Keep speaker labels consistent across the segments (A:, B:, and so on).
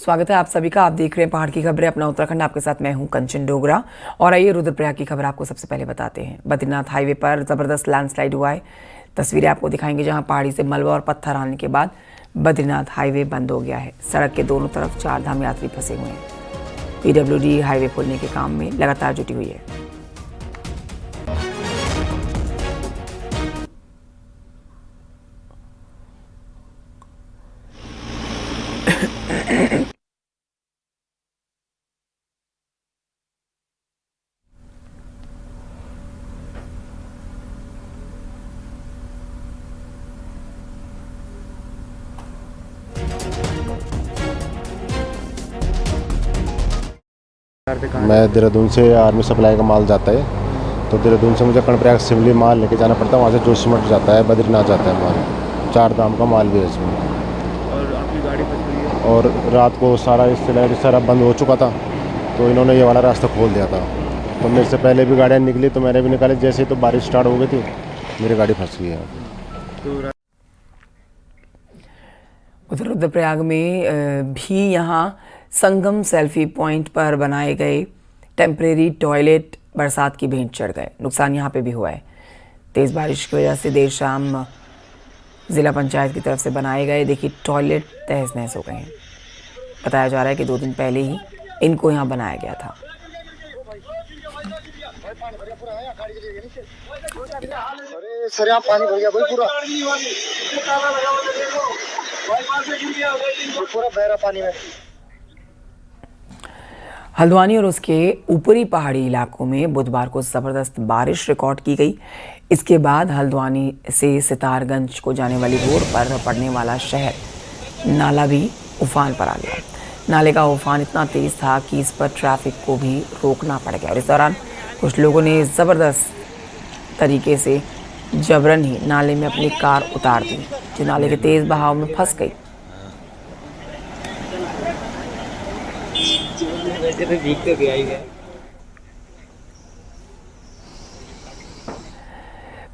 A: स्वागत है आप सभी का। आप देख रहे हैं पहाड़ की खबरें, अपना उत्तराखंड। आपके साथ मैं हूं कंचन डोगरा। और आइए रुद्रप्रयाग की खबर आपको सबसे पहले बताते हैं। बद्रीनाथ हाईवे पर जबरदस्त लैंडस्लाइड हुआ है। तस्वीरें आपको दिखाएंगे जहां पहाड़ी से मलबा और पत्थर आने के बाद बद्रीनाथ हाईवे बंद हो गया है। सड़क के दोनों तरफ 4 धाम यात्री फंसे हुए हैं। पीडब्ल्यूडी हाईवे खोलने के काम में लगातार जुटी हुई है।
B: मैं देहरादून से आर्मी सप्लाई का माल जाता है, तो देहरादून से मुझे कर्णप्रयाग सिवली माल लेके जाना पड़ता है। वहाँ से जोशीमठ जाता है, बद्रीनाथ जाता है माल। 4 धाम का माल भी है इसमें।
C: और आपकी गाड़ी फंस गई है?
B: और रात को सारा इससे सारा बंद हो चुका था, तो इन्होंने ये वाला रास्ता खोल दिया था। तो मेरे से पहले भी गाड़ियाँ निकली तो मैंने भी निकाली। जैसे ही तो बारिश स्टार्ट हो गई थी, मेरी गाड़ी फंस गई है।
A: उधर रुद्रप्रयाग में भी यहाँ संगम सेल्फी पॉइंट पर बनाए गए टेम्परेरी टॉयलेट बरसात की भेंट चढ़ गए। नुकसान यहाँ पे भी हुआ है। तेज़ बारिश की वजह से देर शाम ज़िला पंचायत की तरफ से बनाए गए देखिए टॉयलेट तहस नहस हो गए हैं। बताया जा रहा है कि 2 दिन पहले ही इनको यहाँ बनाया गया था।
D: अरे सर यहाँ पानी भर गया भाई, पूरा बहरा पानी में।
A: हल्द्वानी और उसके ऊपरी पहाड़ी इलाकों में बुधवार को ज़बरदस्त बारिश रिकॉर्ड की गई। इसके बाद हल्द्वानी से सितारगंज को जाने वाली रोड पर पड़ने वाला शहर नाला भी उफान पर आ गया। नाले का उफान इतना तेज़ था कि इस पर ट्रैफिक को भी रोकना पड़ गया। और इस दौरान कुछ लोगों ने ज़बरदस्त तरीके से जबरन ही नाले में अपनी कार उतार दी, जो नाले के तेज़ बहाव में फंस गई।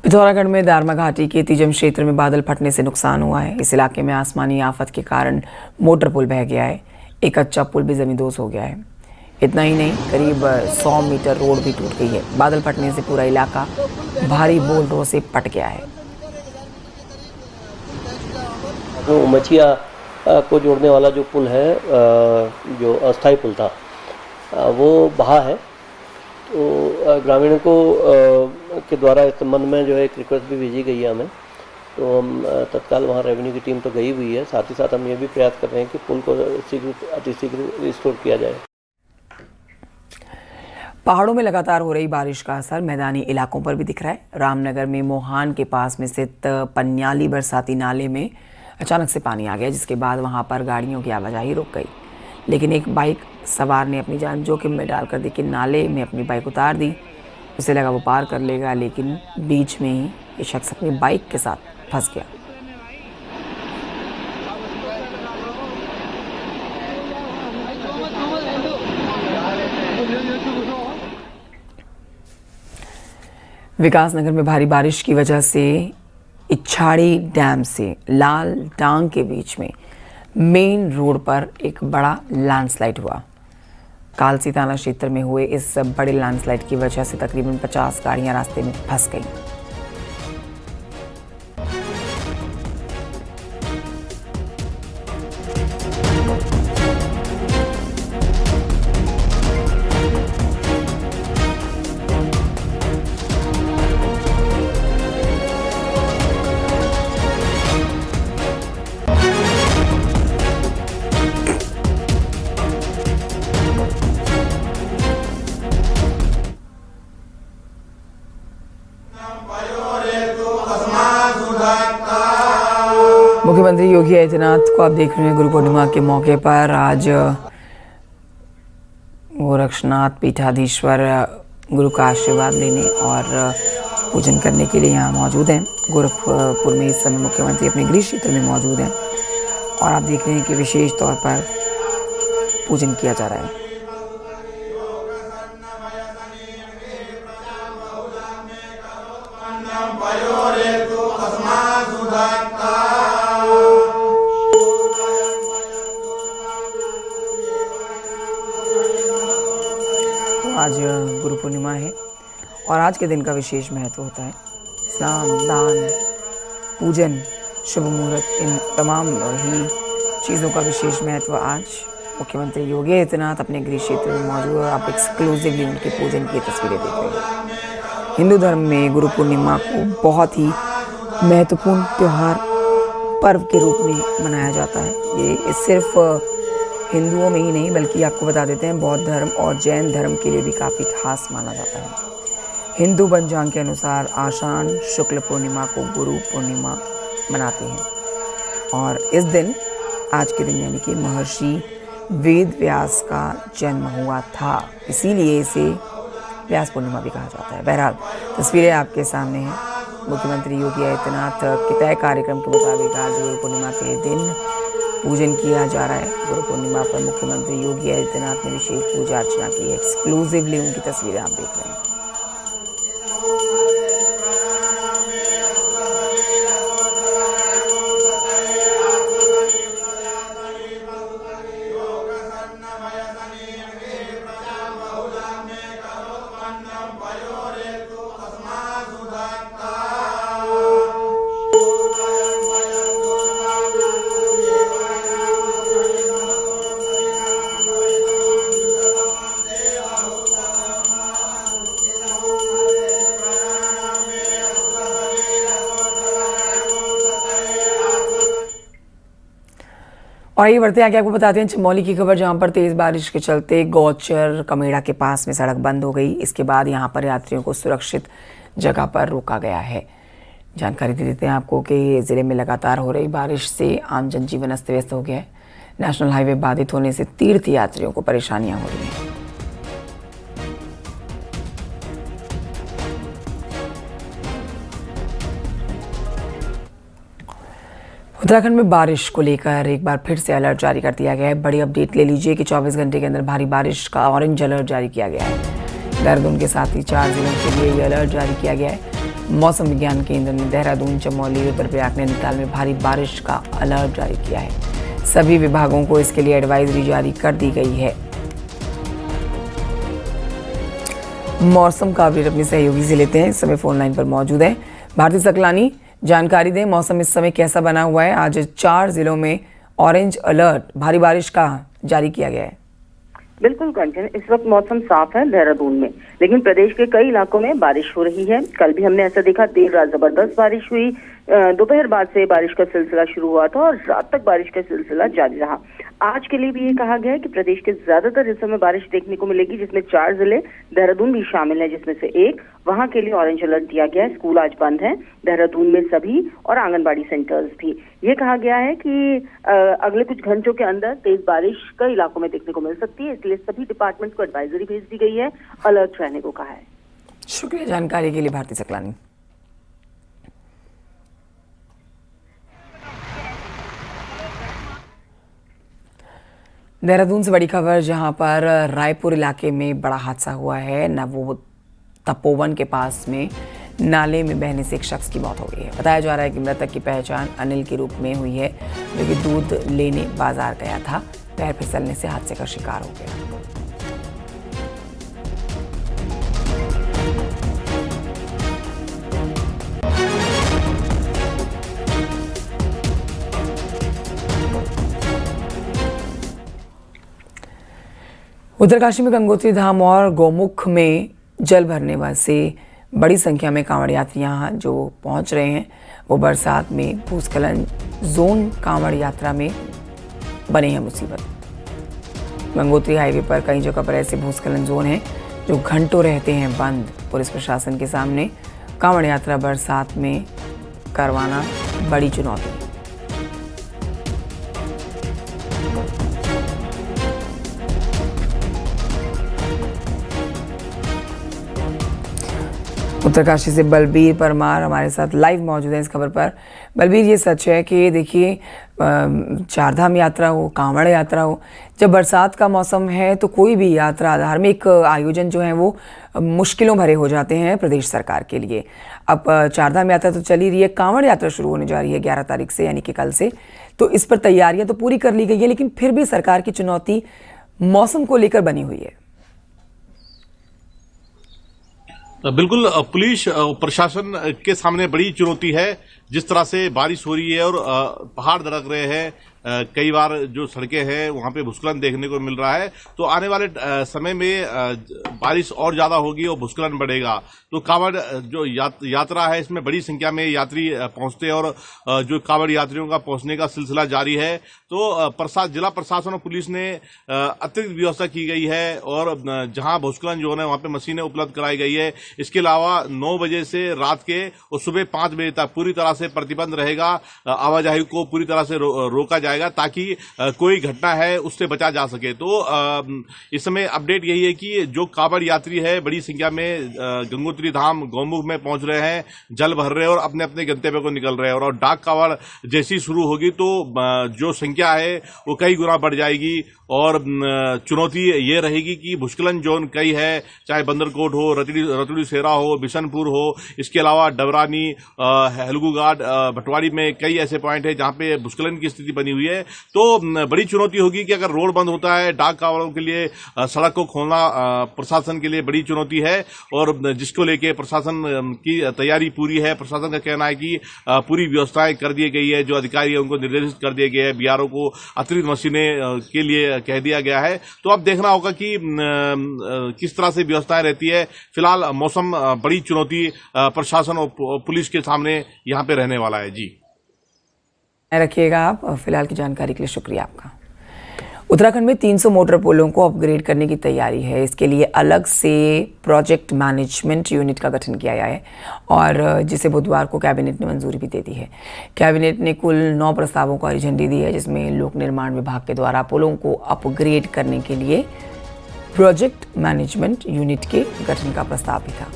A: पिथौरागढ़ में दारमा घाटी के तिजम क्षेत्र में बादल फटने से नुकसान हुआ है। इस इलाके में आसमानी आफत के कारण मोटर पुल बह गया है। एक कच्चा पुल भी जमींदोज हो गया है। इतना ही नहीं, करीब 100 मीटर रोड भी टूट गई है। बादल फटने से पूरा इलाका भारी बोल्डरों से पट गया है।
E: जो मछिया को जोड़ने वाला जो पुल है, जो अस्थाई पुल था, वो बहा है। तो ग्रामीणों को के द्वारा इस संबंध में जो है एक रिक्वेस्ट भी भेजी गई है हमें। तो हम तत्काल वहाँ रेवेन्यू की टीम तो गई हुई है। साथ ही साथ हम ये भी प्रयास कर रहे हैं कि पुल को अतिशीघ्र रिस्टोर किया जाए।
A: पहाड़ों में लगातार हो रही बारिश का असर मैदानी इलाकों पर भी दिख रहा है। रामनगर में मोहान के पास में स्थित पन्याली बरसाती नाले में अचानक से पानी आ गया, जिसके बाद वहां पर गाड़ियों की आवाजाही रुक गई। लेकिन एक बाइक सवार ने अपनी जान जोखिम में डालकर देखिए नाले में अपनी बाइक उतार दी। उसे लगा वो पार कर लेगा, लेकिन बीच में ही ये शख्स अपनी बाइक के साथ फंस गया। विकासनगर में भारी बारिश की वजह से इच्छाड़ी डैम से लाल डांग के बीच में मेन रोड पर एक बड़ा लैंडस्लाइड हुआ। कालसी थाना क्षेत्र में हुए इस बड़े लैंडस्लाइड की वजह से तकरीबन 50 गाड़ियां रास्ते में फंस गईं। मुख्यमंत्री योगी आदित्यनाथ को आप देख रहे हैं गुरु पूर्णिमा के मौके पर आज गोरक्षनाथ पीठाधीश्वर गुरु का आशीर्वाद लेने और पूजन करने के लिए यहाँ मौजूद हैं। गोरखपुर में इस समय मुख्यमंत्री अपने गृह क्षेत्र में मौजूद हैं और आप देख रहे हैं कि विशेष तौर पर पूजन किया जा रहा है। आज गुरु पूर्णिमा है और आज के दिन का विशेष महत्व होता है। स्नान, दान, पूजन, शुभ मुहूर्त, इन तमाम ही चीज़ों का विशेष महत्व आज मुख्यमंत्री योगी आदित्यनाथ अपने गृह क्षेत्र में मौजूद और आप एक्सक्लूसिवली उनके पूजन की तस्वीरें देख रहे हैं। हिंदू धर्म में गुरु पूर्णिमा को बहुत ही महत्वपूर्ण त्यौहार पर्व के रूप में मनाया जाता है। ये सिर्फ हिंदुओं में ही नहीं बल्कि आपको बता देते हैं बौद्ध धर्म और जैन धर्म के लिए भी काफ़ी खास माना जाता है। हिंदू पंचांग के अनुसार आषाढ़ शुक्ल पूर्णिमा को गुरु पूर्णिमा मनाते हैं और इस दिन आज के दिन यानी कि महर्षि वेद व्यास का जन्म हुआ था, इसीलिए इसे व्यास पूर्णिमा भी कहा जाता है। बहरहाल तस्वीरें आपके सामने हैं। मुख्यमंत्री योगी आदित्यनाथ के तय कार्यक्रम के मुताबिक आज गुरु पूर्णिमा के दिन पूजन किया जा रहा है। गुरु पूर्णिमा पर मुख्यमंत्री योगी आदित्यनाथ ने विशेष पूजा अर्चना की है। एक्सक्लूसिवली उनकी तस्वीरें आप देख रहे हैं। और आइए बढ़ते आगे आपको बताते हैं चमोली की खबर, जहां पर तेज़ बारिश के चलते गौचर कमेड़ा के पास में सड़क बंद हो गई। इसके बाद यहां पर यात्रियों को सुरक्षित जगह पर रोका गया है। जानकारी दे देते हैं आपको कि ज़िले में लगातार हो रही बारिश से आम जनजीवन अस्त व्यस्त हो गया है। नेशनल हाईवे बाधित होने से तीर्थ यात्रियों को परेशानियां हो रही हैं। उत्तराखंड में बारिश को लेकर एक बार फिर से अलर्ट जारी कर दिया गया है। बड़ी अपडेट ले लीजिए कि 24 घंटे के अंदर भारी बारिश का ऑरेंज अलर्ट जारी किया गया है। देहरादून के साथ ही 4 जिलों के लिए ये अलर्ट जारी किया गया है। मौसम विज्ञान केंद्र ने देहरादून, चमोली, रुद्रप्रयाग, नैनीताल में भारी बारिश का अलर्ट जारी किया है। सभी विभागों को इसके लिए एडवाइजरी जारी कर दी गई है। मौसम का अपडेट अपने सहयोगी से लेते हैं। इस समय फोन लाइन पर मौजूद है भारती सकलानी। जानकारी दें, मौसम इस समय कैसा बना हुआ है? आज 4 जिलों में ऑरेंज अलर्ट भारी बारिश का जारी किया गया है।
F: बिल्कुल कंचन, इस वक्त मौसम साफ है देहरादून में, लेकिन प्रदेश के कई इलाकों में बारिश हो रही है। कल भी हमने ऐसा देखा, देर रात जबरदस्त बारिश हुई, दोपहर बाद से बारिश का सिलसिला शुरू हुआ था और रात तक बारिश का सिलसिला जारी रहा। आज के लिए भी ये कहा गया है कि प्रदेश के ज्यादातर हिस्सों में बारिश देखने को मिलेगी, जिसमें 4 जिले, देहरादून भी शामिल है जिसमें से एक, वहां के लिए ऑरेंज अलर्ट दिया गया है। स्कूल आज बंद है देहरादून में सभी, और आंगनबाड़ी सेंटर्स भी। ये कहा गया है कि अगले कुछ घंटों के अंदर तेज बारिश कई इलाकों में देखने को मिल सकती है, इसलिए सभी डिपार्टमेंट्स को एडवाइजरी भेज दी गई है, अलर्ट रहने को कहा है।
A: शुक्रिया जानकारी के लिए भारती सकलानी। देहरादून से बड़ी खबर, जहां पर रायपुर इलाके में बड़ा हादसा हुआ है। वो तपोवन के पास में नाले में बहने से एक शख्स की मौत हो गई है। बताया जा रहा है कि मृतक की पहचान अनिल के रूप में हुई है, जो कि दूध लेने बाजार गया था। पैर फिसलने से हादसे का शिकार हो गया। उत्तरकाशी में गंगोत्री धाम और गौमुख में जल भरने से बड़ी संख्या में कांवड़ यात्री यहाँ जो पहुँच रहे हैं, वो बरसात में भूस्खलन जोन कांवड़ यात्रा में बने हैं मुसीबत। गंगोत्री हाईवे पर कई जगह पर ऐसे भूस्खलन जोन हैं जो घंटों रहते हैं बंद। पुलिस प्रशासन के सामने कांवड़ यात्रा बरसात में करवाना बड़ी चुनौती। उत्तरकाशी से बलबीर परमार हमारे साथ लाइव मौजूद है इस खबर पर। बलबीर, ये सच है कि देखिए चारधाम यात्रा हो, कांवड़ यात्रा हो, जब बरसात का मौसम है तो कोई भी यात्रा, धार्मिक आयोजन जो है वो मुश्किलों भरे हो जाते हैं प्रदेश सरकार के लिए। अब चारधाम यात्रा तो चली रही है, कांवड़ यात्रा शुरू होने जा रही है 11 तारीख से, यानी कि कल से। तो इस पर तैयारियां तो पूरी कर ली गई है, लेकिन फिर भी सरकार की चुनौती मौसम को लेकर बनी हुई है।
G: बिल्कुल, पुलिस प्रशासन के सामने बड़ी चुनौती है। जिस तरह से बारिश हो रही है और पहाड़ दरक रहे हैं, कई बार जो सड़कें हैं वहां पे भूस्खलन देखने को मिल रहा है। तो आने वाले समय में बारिश और ज्यादा होगी और भूस्खलन बढ़ेगा। तो कांवड़ जो यात्रा है, इसमें बड़ी संख्या में यात्री पहुंचते हैं और जो कांवड़ यात्रियों का पहुंचने का सिलसिला जारी है। तो जिला प्रशासन और पुलिस ने अतिरिक्त व्यवस्था की गई है और जहां भूस्खलन जोन है वहां पे मशीनें उपलब्ध कराई गई है। इसके अलावा 9 बजे से रात के और सुबह 5 बजे तक पूरी तरह से प्रतिबंध रहेगा। आवाजाही को पूरी तरह से रोका जाएगा ताकि कोई घटना है उससे बचा जा सके। तो इस समय अपडेट यही है कि जो कांवड़ यात्री है बड़ी संख्या में गंगोत्री धाम गौमुख में पहुंच रहे हैं, जल भर रहे हैं और अपने अपने गंतव्य को निकल रहे हैं। और डाक कांवड़ जैसी शुरू होगी तो जो संख्या है वो कई गुना बढ़ जाएगी। और चुनौती ये रहेगी कि भूस्खलन जोन कई है, चाहे बंदरकोट हो, रतुड़ी सेरा हो, बिशनपुर हो, इसके अलावा डबरानी, हेलगूघाट, भटवाड़ी में कई ऐसे पॉइंट है जहां पे भूस्खलन की स्थिति बनी हुई है। तो बड़ी चुनौती होगी कि अगर रोड बंद होता है, डाक कांवड़ों के लिए सड़क को खोलना प्रशासन के लिए बड़ी चुनौती है। और जिसको लेके प्रशासन की तैयारी पूरी है। प्रशासन का कहना है कि पूरी व्यवस्थाएं कर दी गई है, जो अधिकारी है उनको निर्देशित कर दिए गए हैं, बीआरओ को अतिरिक्त मशीनें के लिए कह दिया गया है। तो अब देखना होगा कि किस तरह से व्यवस्थाएं रहती है। फिलहाल मौसम बड़ी चुनौती प्रशासन और पुलिस के सामने यहां पे रहने वाला है। जी
A: रखिएगा आप। फिलहाल की जानकारी के लिए शुक्रिया आपका। उत्तराखंड में 300 मोटर पुलों को अपग्रेड करने की तैयारी है। इसके लिए अलग से प्रोजेक्ट मैनेजमेंट यूनिट का गठन किया गया है और जिसे बुधवार को कैबिनेट ने मंजूरी भी दे दी है। कैबिनेट ने कुल 9 प्रस्तावों को हरी झंडी दी है, जिसमें लोक निर्माण विभाग के द्वारा पुलों को अपग्रेड करने के लिए प्रोजेक्ट मैनेजमेंट यूनिट के गठन का प्रस्ताव भी था।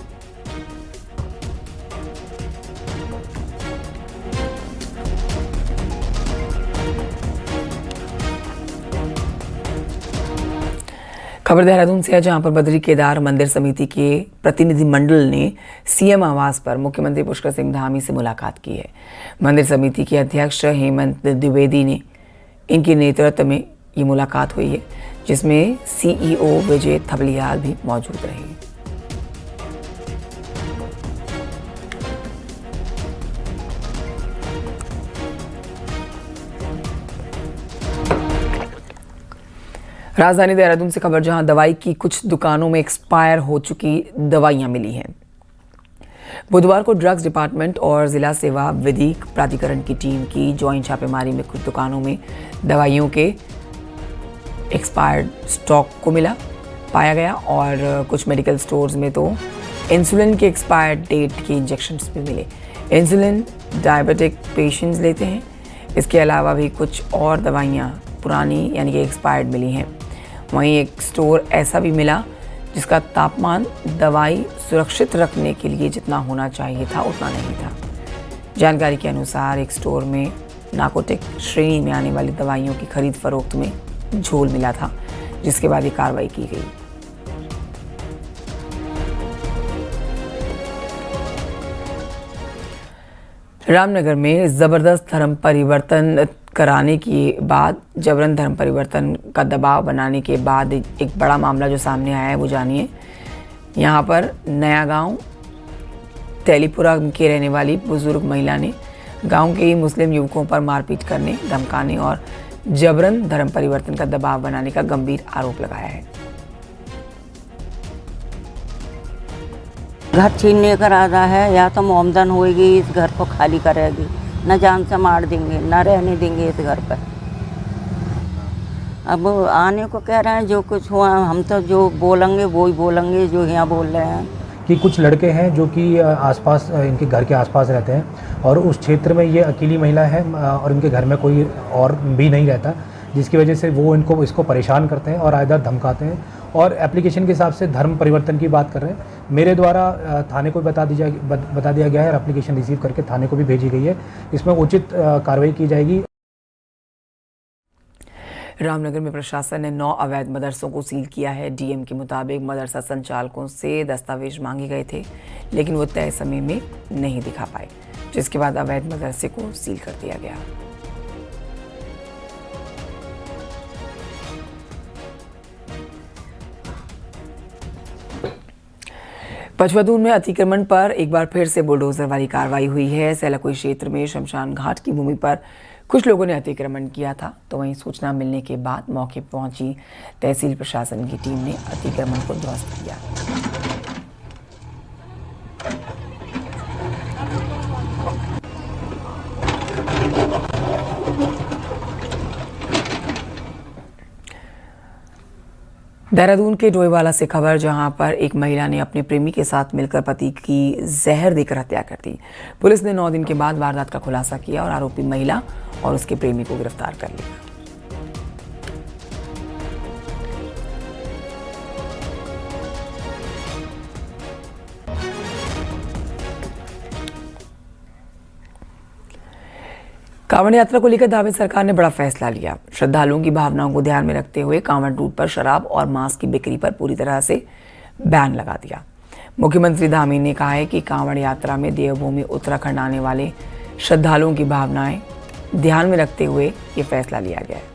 A: खबर देहरादून से है, जहां पर बद्री केदार मंदिर समिति के प्रतिनिधिमंडल ने सीएम आवास पर मुख्यमंत्री पुष्कर सिंह धामी से मुलाकात की है। मंदिर समिति के अध्यक्ष हेमंत द्विवेदी ने इनके नेतृत्व में ये मुलाकात हुई है, जिसमें सीईओ विजय थबलियाल भी मौजूद रहे। राजधानी देहरादून से खबर, जहां दवाई की कुछ दुकानों में एक्सपायर हो चुकी दवाइयां मिली हैं। बुधवार को ड्रग्स डिपार्टमेंट और जिला सेवा विधिक प्राधिकरण की टीम की ज्वाइंट छापेमारी में कुछ दुकानों में दवाइयों के एक्सपायर्ड स्टॉक को पाया गया और कुछ मेडिकल स्टोर्स में तो इंसुलिन के एक्सपायर्ड डेट के इंजेक्शन्स भी मिले। इंसुलिन डायबिटिक पेशेंट्स लेते हैं। इसके अलावा भी कुछ और दवाइयाँ पुरानी यानी कि एक्सपायर्ड मिली हैं। वहीं एक स्टोर ऐसा भी मिला जिसका तापमान दवाई सुरक्षित रखने के लिए जितना होना चाहिए था उतना नहीं था। जानकारी के अनुसार एक स्टोर में नार्कोटिक श्रेणी में आने वाली दवाइयों की खरीद फरोख्त में झोल मिला था, जिसके बाद ये कार्रवाई की गई। रामनगर में जबरदस्त धर्म परिवर्तन कराने के बाद जबरन धर्म परिवर्तन का दबाव बनाने के बाद एक बड़ा मामला जो सामने आया है वो जानिए। यहाँ पर नया गांव तेलीपुरा के रहने वाली बुजुर्ग महिला ने गांव के मुस्लिम युवकों पर मारपीट करने, धमकाने और जबरन धर्म परिवर्तन का दबाव बनाने का गंभीर आरोप लगाया है।
H: घर छीनने का इरादा है, या तो मोमदन होएगी, इस घर को खाली करेगी, न जान से मार देंगे, न रहने देंगे इस घर पर। अब आने को कह रहे हैं, जो कुछ हुआ हम तो जो बोलेंगे वो ही बोलेंगे जो यहाँ बोल रहे हैं।
I: कि कुछ लड़के हैं जो कि आसपास इनके घर के आसपास रहते हैं और उस क्षेत्र में ये अकेली महिला है और इनके घर में कोई और भी नहीं रहता, जिसकी वजह से वो इसको परेशान करते हैं और आए दिन धमकाते हैं और एप्लीकेशन के हिसाब से धर्म परिवर्तन की बात कर रहे हैं। मेरे द्वारा थाने को बता दिया गया है और एप्लीकेशन रिसीव करके थाने को भी भेजी गई है। इसमें उचित कार्रवाई की जाएगी।
A: रामनगर में प्रशासन ने 9 अवैध मदरसों को सील किया है। डीएम के मुताबिक मदरसा संचालकों से दस्तावेज मांगे गए थे, लेकिन वो तय समय में नहीं दिखा पाए, जिसके बाद अवैध मदरसे को सील कर दिया गया। पचवदून में अतिक्रमण पर एक बार फिर से बुलडोजर वाली कार्रवाई हुई है। सेलाकुई क्षेत्र में शमशान घाट की भूमि पर कुछ लोगों ने अतिक्रमण किया था, तो वहीं सूचना मिलने के बाद मौके पर पहुंची तहसील प्रशासन की टीम ने अतिक्रमण को ध्वस्त किया। देहरादून के डोईवाला से खबर, जहां पर एक महिला ने अपने प्रेमी के साथ मिलकर पति की जहर देकर हत्या कर दी। पुलिस ने 9 दिन के बाद वारदात का खुलासा किया और आरोपी महिला और उसके प्रेमी को गिरफ्तार कर लिया। कांवड़ यात्रा को लेकर धामी सरकार ने बड़ा फैसला लिया। श्रद्धालुओं की भावनाओं को ध्यान में रखते हुए कांवड़ रूट पर शराब और मांस की बिक्री पर पूरी तरह से बैन लगा दिया। मुख्यमंत्री धामी ने कहा है कि कांवड़ यात्रा में देवभूमि उत्तराखंड आने वाले श्रद्धालुओं की भावनाएं ध्यान में रखते हुए ये फैसला लिया गया है।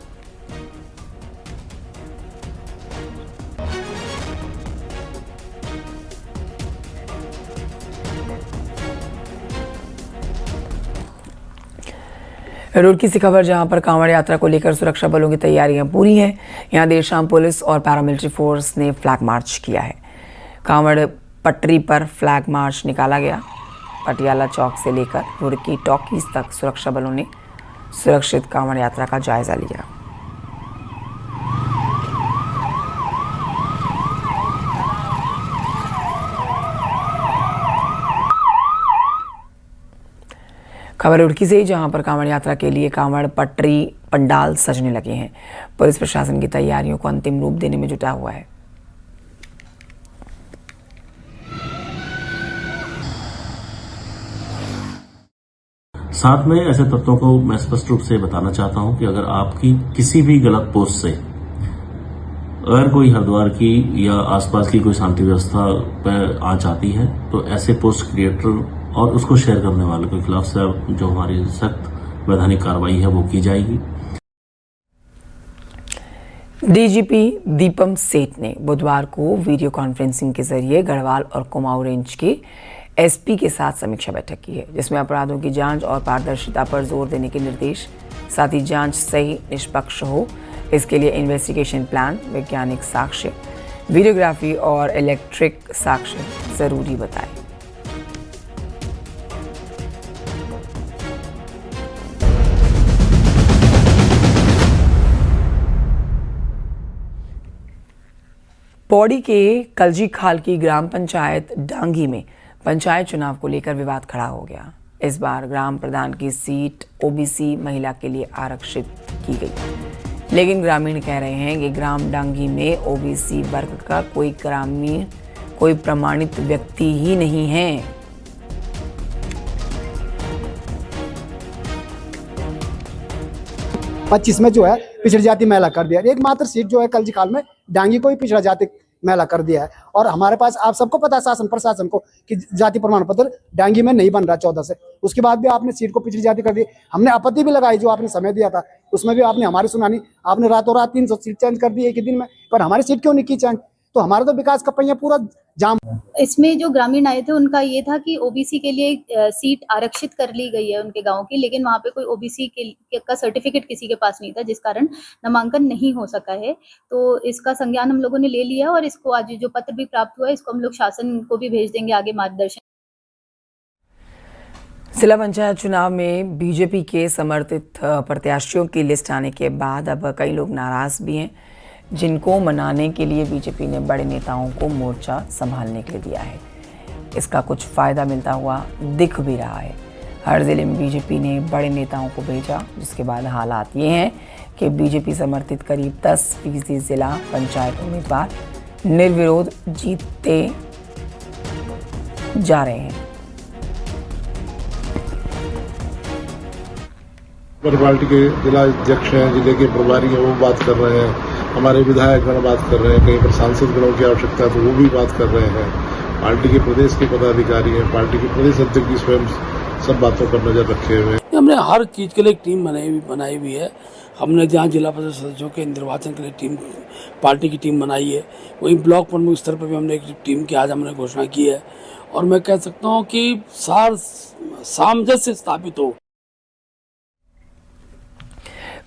A: रुड़की से खबर, जहां पर कांवड़ यात्रा को लेकर सुरक्षा बलों की तैयारियां पूरी हैं। यहां देर शाम पुलिस और पैरामिलिट्री फोर्स ने फ्लैग मार्च किया है। कांवड़ पटरी पर फ्लैग मार्च निकाला गया। पटियाला चौक से लेकर रुड़की टॉकीज तक सुरक्षा बलों ने सुरक्षित कांवड़ यात्रा का जायजा लिया। खबर रुड़की से, जहां पर कांवड़ यात्रा के लिए कांवड़ पटरी पंडाल सजने लगे हैं। पुलिस प्रशासन की तैयारियों को अंतिम रूप देने में जुटा हुआ है।
J: साथ में ऐसे तत्वों को मैं स्पष्ट रूप से बताना चाहता हूं कि अगर आपकी किसी भी गलत पोस्ट से अगर कोई हरिद्वार की या आसपास की कोई शांति व्यवस्था पर आंच आती है, तो ऐसे पोस्ट क्रिएटर और उसको शेयर करने वालों के खिलाफ से जो हमारी सख्त वैधानिक कार्रवाई है वो की जाएगी।
A: डीजीपी दीपम सेठ ने बुधवार को वीडियो कॉन्फ्रेंसिंग के जरिए गढ़वाल और कुमाऊं रेंज के एसपी के साथ समीक्षा बैठक की है, जिसमें अपराधों की जांच और पारदर्शिता पर जोर देने के निर्देश, साथ ही जांच सही निष्पक्ष हो इसके लिए इन्वेस्टिगेशन प्लान, वैज्ञानिक साक्ष्य, वीडियोग्राफी और इलेक्ट्रिक साक्ष्य जरूरी बताए। पौड़ी के कलजी खाल की ग्राम पंचायत डांगी में पंचायत चुनाव को लेकर विवाद खड़ा हो गया। इस बार ग्राम प्रधान की सीट ओबीसी महिला के लिए आरक्षित की गई, लेकिन ग्रामीण कह रहे हैं कि ग्राम डांगी में ओबीसी वर्ग का कोई प्रमाणित व्यक्ति ही नहीं है।
K: पच्चीस में जो है पिछड़ी जाति महिला कर दिया। एकमात्र सीट जो है कलजी खाल में डांगी को ही पिछड़ा जाति महिला कर दिया है। और हमारे पास आप सबको पता है शासन प्रशासन को कि जाति प्रमाण पत्र डांगी में नहीं बन रहा 14 से, उसके बाद भी आपने सीट को पिछड़ी जाति कर दी। हमने आपत्ति भी लगाई, जो आपने समय दिया था उसमें भी आपने हमारी सुनानी। आपने रातों रात 300 सीट चेंज कर दी एक ही दिन में, पर हमारी सीट क्यों नहीं की चेंज? तो हमारा तो विकास का पहिया पूरा जाम।
L: इसमें जो ग्रामीण आए थे उनका ये था कि ओबीसी के लिए सीट आरक्षित कर ली गई है उनके गांव की, लेकिन वहां पे कोई ओबीसी का सर्टिफिकेट किसी के पास नहीं था, जिस कारण नामांकन नहीं हो सका है। तो इसका संज्ञान हम लोगों ने ले लिया और इसको आज जो पत्र भी प्राप्त हुआ है इसको हम लोग शासन को भी भेज देंगे आगे मार्गदर्शन।
A: जिला पंचायत चुनाव में बीजेपी के समर्थित प्रत्याशियों की लिस्ट आने के बाद अब कई लोग नाराज भी हैं, जिनको मनाने के लिए बीजेपी ने बड़े नेताओं को मोर्चा संभालने के लिए दिया है। इसका कुछ फायदा मिलता हुआ दिख भी रहा है। हर जिले में बीजेपी ने बड़े नेताओं को भेजा, जिसके बाद हालात ये हैं कि बीजेपी समर्थित करीब 10% जिला पंचायत उम्मीदवार निर्विरोध जीतते जा रहे हैं।
M: पार्टी के जिला अध्यक्ष हैं, जिले के प्रभारी हैं, वो बात कर रहे हैं। हमारे विधायकगण बात कर रहे हैं, कहीं पर सांसद गणों की आवश्यकता है तो वो भी बात कर रहे हैं। पार्टी के प्रदेश के पदाधिकारी हैं, पार्टी के प्रदेश अध्यक्ष भी स्वयं सब बातों पर नजर रखे हुए हैं।
N: हमने हर चीज के लिए एक टीम बनाई हुई है। हमने जहाँ जिला परिषद सदस्यों के निर्वाचन के लिए पार्टी की टीम बनाई है, वहीं ब्लॉक प्रमुख स्तर पर भी हमने एक टीम की आज हमने घोषणा की है और मैं कह सकता हूँ कि सामंजस्य स्थापित हो।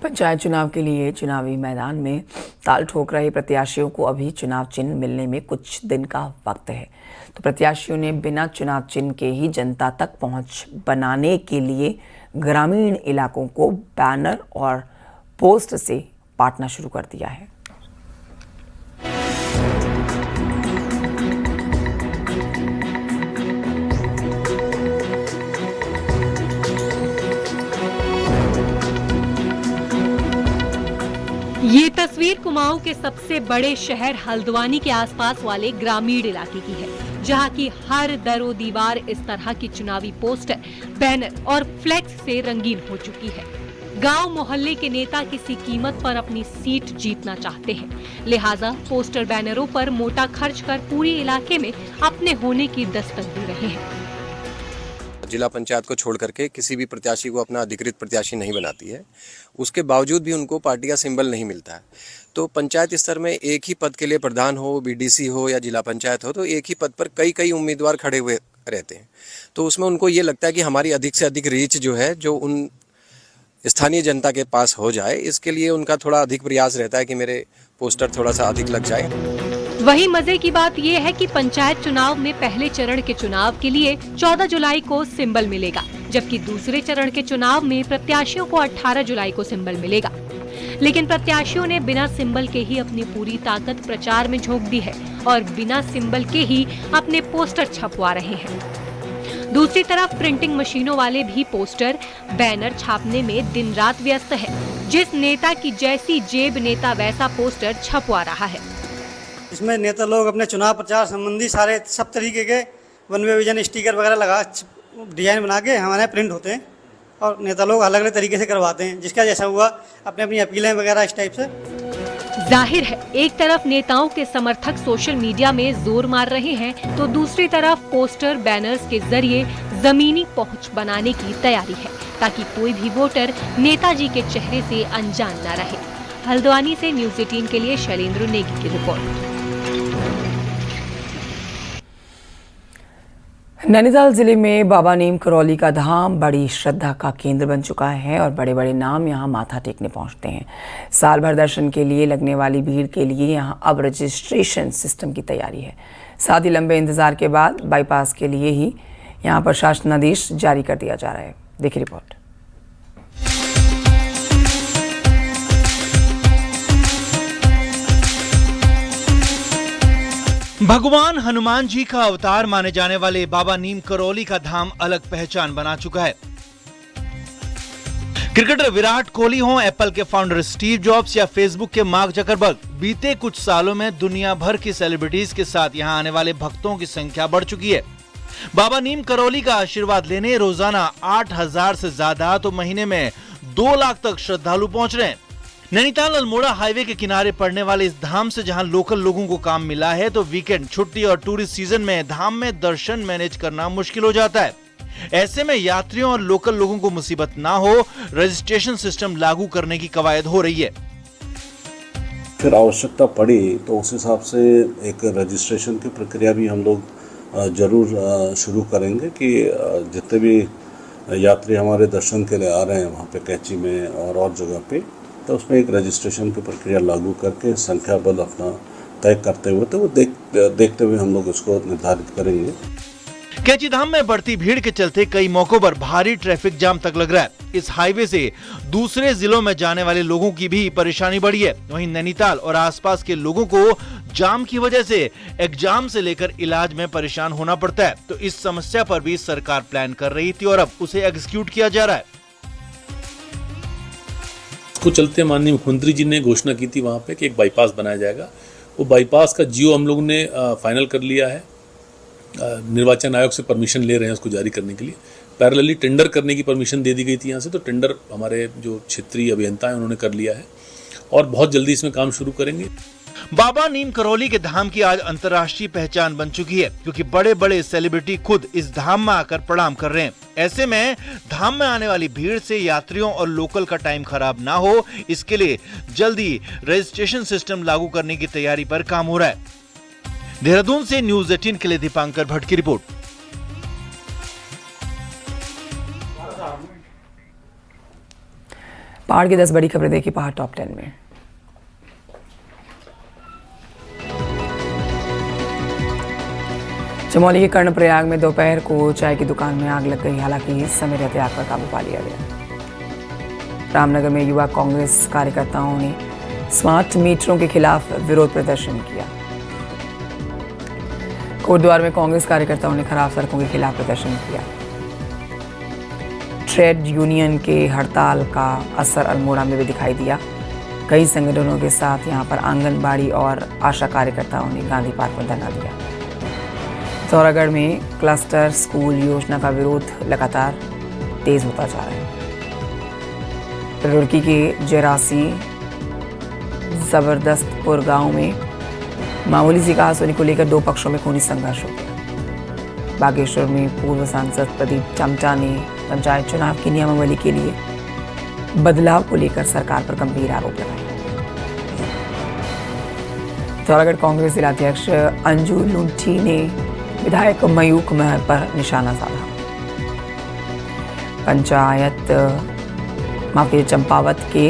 A: पंचायत चुनाव के लिए चुनावी मैदान में ताल ठोक रहे प्रत्याशियों को अभी चुनाव चिन्ह मिलने में कुछ दिन का वक्त है, तो प्रत्याशियों ने बिना चुनाव चिन्ह के ही जनता तक पहुंच बनाने के लिए ग्रामीण इलाकों को बैनर और पोस्ट से बांटना शुरू कर दिया है।
O: ये तस्वीर कुमाऊं के सबसे बड़े शहर हल्द्वानी के आसपास वाले ग्रामीण इलाके की है, जहां की हर दरो दीवार इस तरह की चुनावी पोस्टर, बैनर और फ्लेक्स से रंगीन हो चुकी है। गांव मोहल्ले के नेता किसी कीमत पर अपनी सीट जीतना चाहते हैं, लिहाजा पोस्टर बैनरों पर मोटा खर्च कर पूरे इलाके में अपने होने की दस्तक दे रहे हैं।
P: जिला पंचायत को छोड़ करके किसी भी प्रत्याशी को अपना अधिकृत प्रत्याशी नहीं बनाती है, उसके बावजूद भी उनको पार्टी का सिंबल नहीं मिलता है। तो पंचायत स्तर में एक ही पद के लिए प्रधान हो, बीडीसी हो या जिला पंचायत हो, तो एक ही पद पर कई उम्मीदवार खड़े हुए रहते हैं। तो उसमें उनको ये लगता है कि हमारी अधिक से अधिक रीच जो है जो उन स्थानीय जनता के पास हो जाए, इसके लिए उनका थोड़ा अधिक प्रयास रहता है कि मेरे पोस्टर थोड़ा सा अधिक लग जाए।
O: वहीं मजे की बात यह है कि पंचायत चुनाव में पहले चरण के चुनाव के लिए 14 जुलाई को सिंबल मिलेगा, जबकि दूसरे चरण के चुनाव में प्रत्याशियों को 18 जुलाई को सिंबल मिलेगा। लेकिन प्रत्याशियों ने बिना सिंबल के ही अपनी पूरी ताकत प्रचार में झोंक दी है और बिना सिंबल के ही अपने पोस्टर छपवा रहे हैं। दूसरी तरफ प्रिंटिंग मशीनों वाले भी पोस्टर, बैनर छापने में दिन रात व्यस्त है। जिस नेता की जैसी जेब नेता वैसा पोस्टर छपवा रहा है।
Q: इसमें नेता लोग अपने चुनाव प्रचार संबंधी सब तरीके के वन वे विजन स्टिकर वगैरह लगा डिजाइन बना के हमारे प्रिंट होते हैं और नेता लोग अलग अलग तरीके से करवाते हैं, जिसका जैसा हुआ अपने अपनी अपीलें वगैरह इस टाइप से।
O: जाहिर है एक तरफ नेताओं के समर्थक सोशल मीडिया में जोर मार रहे हैं, तो दूसरी तरफ पोस्टर बैनर्स के जरिए जमीनी पहुंच बनाने की तैयारी है, ताकि कोई भी वोटर नेताजी के चेहरे से अनजान न रहे। हल्द्वानी से न्यूज़ 18 के लिए शैलेंद्र नेगी की रिपोर्ट।
A: नैनीताल जिले में बाबा नीम करौली का धाम बड़ी श्रद्धा का केंद्र बन चुका है और बड़े बड़े नाम यहां माथा टेकने पहुंचते हैं। साल भर दर्शन के लिए लगने वाली भीड़ के लिए यहां अब रजिस्ट्रेशन सिस्टम की तैयारी है। साथ ही लंबे इंतजार के बाद बाईपास के लिए ही यहां पर शासनादेश जारी कर दिया जा रहा है। देखिए रिपोर्ट।
R: भगवान हनुमान जी का अवतार माने जाने वाले बाबा नीम करौली का धाम अलग पहचान बना चुका है। क्रिकेटर विराट कोहली हो, एप्पल के फाउंडर स्टीव जॉब्स या फेसबुक के मार्क जकरबर्ग, बीते कुछ सालों में दुनिया भर की सेलिब्रिटीज के साथ यहां आने वाले भक्तों की संख्या बढ़ चुकी है। बाबा नीम करौली का आशीर्वाद लेने रोजाना 8,000 से ज्यादा तो महीने में 2 लाख तक श्रद्धालु पहुंच रहे हैं। नैनीताल अल्मोड़ा हाईवे के किनारे पड़ने वाले इस धाम से जहां लोकल लोगों को काम मिला है, तो वीकेंड, छुट्टी और टूरिस्ट सीजन में धाम में दर्शन मैनेज करना मुश्किल हो जाता है। ऐसे में यात्रियों और लोकल लोगों को मुसीबत ना हो, रजिस्ट्रेशन सिस्टम लागू करने की कवायद हो रही है।
J: फिर आवश्यकता पड़ी तो उस हिसाब से एक रजिस्ट्रेशन की प्रक्रिया भी हम लोग जरूर शुरू करेंगे कि जितने भी यात्री हमारे दर्शन के लिए आ रहे हैं वहाँ पे कैची में और जगह पे, तो उसमें एक रजिस्ट्रेशन की प्रक्रिया लागू करके संख्या बल अपना तय करते हुए, तो वो देखते हुए हम लोग इसको निर्धारित करेंगे।
R: कैची धाम में बढ़ती भीड़ के चलते कई मौकों पर भारी ट्रैफिक जाम तक लग रहा है। इस हाईवे से दूसरे जिलों में जाने वाले लोगों की भी परेशानी बढ़ी है। वहीं नैनीताल और आसपास के लोगों को जाम की वजह से एग्जाम से लेकर इलाज में परेशान होना पड़ता है। तो इस समस्या पर भी सरकार प्लान कर रही थी और अब उसे एग्जीक्यूट किया जा रहा है।
S: इसको चलते माननीय मुख्यमंत्री जी ने घोषणा की थी वहाँ पे कि एक बाईपास बनाया जाएगा। वो बाईपास का जियो हम लोगों ने फाइनल कर लिया है। निर्वाचन आयोग से परमिशन ले रहे हैं उसको जारी करने के लिए। पैरेलली टेंडर करने की परमिशन दे दी गई थी यहाँ से, तो टेंडर हमारे जो क्षेत्रीय अभियंता हैं उन्होंने कर लिया है और बहुत जल्दी इसमें काम शुरू करेंगे।
R: बाबा नीम करौली के धाम की आज अंतर्राष्ट्रीय पहचान बन चुकी है, क्योंकि बड़े बड़े सेलिब्रिटी खुद इस धाम में आकर प्रणाम कर रहे हैं। ऐसे में धाम में आने वाली भीड़ से यात्रियों और लोकल का टाइम खराब ना हो, इसके लिए जल्दी रजिस्ट्रेशन सिस्टम लागू करने की तैयारी पर काम हो रहा है। देहरादून से न्यूज़ 18 के लिए दीपांकर भट्ट की रिपोर्ट।
A: पहाड़ की 10 बड़ी खबरें देखी पहाड़ टॉप 10 में। चमोली के कर्णप्रयाग में दोपहर को चाय की दुकान में आग लग गई, हालांकि समय रहते आग पर काबू पा लिया गया। रामनगर में युवा कांग्रेस कार्यकर्ताओं ने स्मार्ट मीटरों के खिलाफ विरोध प्रदर्शन किया। कोटद्वार में कांग्रेस कार्यकर्ताओं ने खराब सड़कों के खिलाफ प्रदर्शन किया। ट्रेड यूनियन के हड़ताल का असर अल्मोड़ा में भी दिखाई दिया। कई संगठनों के साथ यहां पर आंगनबाड़ी और आशा कार्यकर्ताओं ने गांधी पार्क में धरना दिया। पिथौरागढ़ में क्लस्टर स्कूल योजना का विरोध लगातार तेज होता जा रहा है। रुड़की के जेरासी जबरदस्तपुर गांव में मामूली सी कहासुनी को लेकर दो पक्षों में खूनी संघर्ष हो गया। बागेश्वर में पूर्व सांसद प्रदीप टमटा ने पंचायत चुनाव की नियमावली के लिए बदलाव को लेकर सरकार पर गंभीर आरोप लगाए। पिथौरागढ़ कांग्रेस जिलाध्यक्ष अंजू लुंठी ने विधायक मयूख महर पर निशाना साधा। पंचायत माफी चंपावत के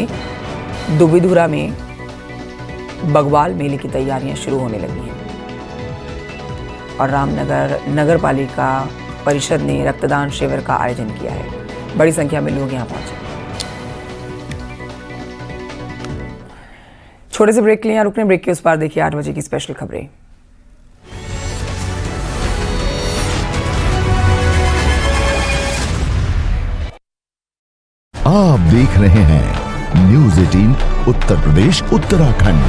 A: दुबिधुरा में बगवाल मेले की तैयारियां शुरू होने लगी हैं और रामनगर नगर पालिका परिषद ने रक्तदान शिविर का आयोजन किया है। बड़ी संख्या में लोग यहां पहुंचे। छोटे से ब्रेक के लिए यहां रुकने, ब्रेक के उस पार देखिए 8 बजे की स्पेशल खबरें।
T: आप देख रहे हैं न्यूज़ 18 उत्तर प्रदेश उत्तराखंड।